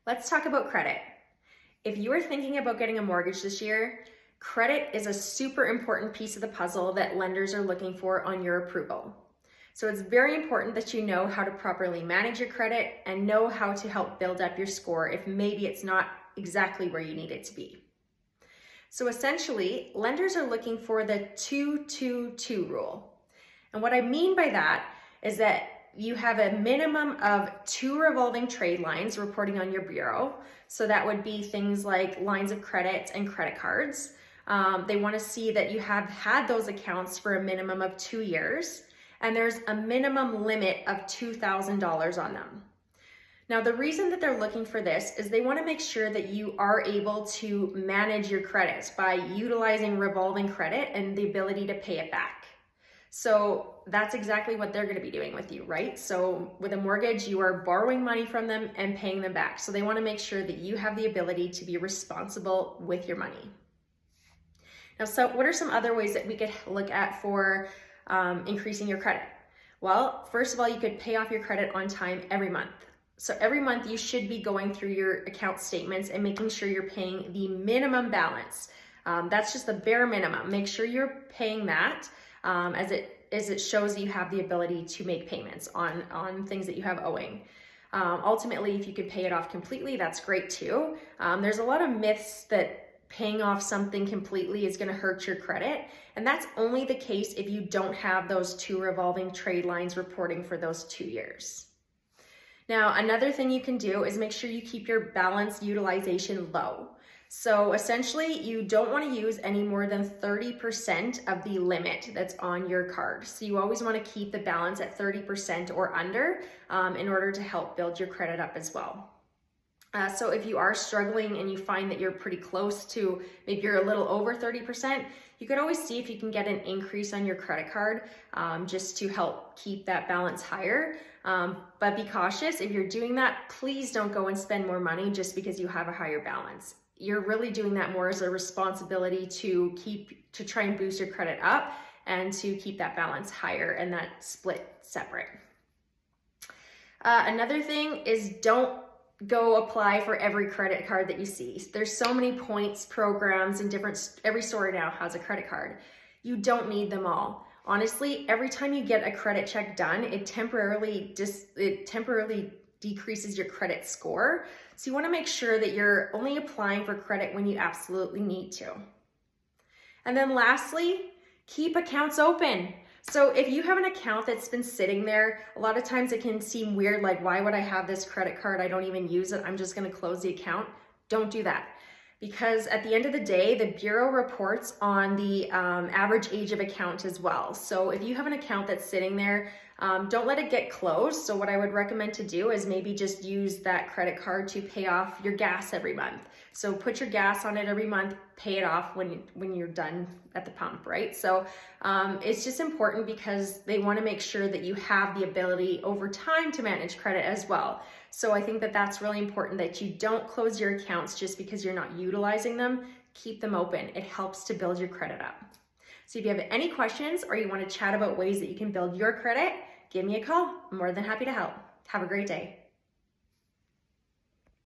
Let's talk about credit. If you are thinking about getting a mortgage this year, credit is a super important piece of the puzzle that lenders are looking for on your approval. So it's very important that you know how to properly manage your credit and know how to help build up your score if maybe it's not exactly where you need it to be. So essentially, lenders are looking for the 2-2-2 rule. And what I mean by that is that you have a minimum of 2 revolving trade lines reporting on your bureau. So that would be things like lines of credit and credit cards. They want to see that you have had those accounts for a minimum of 2 years, and there's a minimum limit of $2,000 on them. Now, the reason that they're looking for this is they want to make sure that you are able to manage your credits by utilizing revolving credit and the ability to pay it back. So that's exactly what they're going to be doing with you, right? So with a mortgage, you are borrowing money from them and paying them back. So they want to make sure that you have the ability to be responsible with your money. Now, so what are some other ways that we could look at for increasing your credit? Well, first of all, you could pay off your credit on time every month. So every month you should be going through your account statements and making sure you're paying the minimum balance. That's just the bare minimum. Make sure you're paying that as it shows that you have the ability to make payments on things that you have owing. Ultimately, if you could pay it off completely, that's great too. There's a lot of myths that paying off something completely is going to hurt your credit, and that's only the case if you don't have those 2 revolving trade lines reporting for those 2 years. Now, another thing you can do is make sure you keep your balance utilization low. So essentially, you don't want to use any more than 30% of the limit that's on your card. So you always want to keep the balance at 30% or under in order to help build your credit up as well. So if you are struggling and you find that you're pretty close to, maybe you're a little over 30%, you could always see if you can get an increase on your credit card just to help keep that balance higher. But be cautious. If you're doing that, please don't go and spend more money just because you have a higher balance. You're really doing that more as a responsibility to try and boost your credit up and to keep that balance higher and that split separate. Another thing is don't go apply for every credit card that you see. There's so many points programs and every store now has a credit card. You don't need them all. Honestly, every time you get a credit check done, it temporarily decreases your credit score. So you want to make sure that you're only applying for credit when you absolutely need to. And then lastly, keep accounts open. So if you have an account that's been sitting there, a lot of times it can seem weird, like, why would I have this credit card? I don't even use it. I'm just going to close the account. Don't do that. Because at the end of the day, the Bureau reports on the average age of account as well. So if you have an account that's sitting there, don't let it get closed. So what I would recommend to do is maybe just use that credit card to pay off your gas every month. So put your gas on it every month, pay it off when you're done at the pump, right? So it's just important because they want to make sure that you have the ability over time to manage credit as well. So I think that that's really important, that you don't close your accounts just because you're not utilizing them. Keep them open. It helps to build your credit up. So if you have any questions or you want to chat about ways that you can build your credit, give me a call. I'm more than happy to help. Have a great day.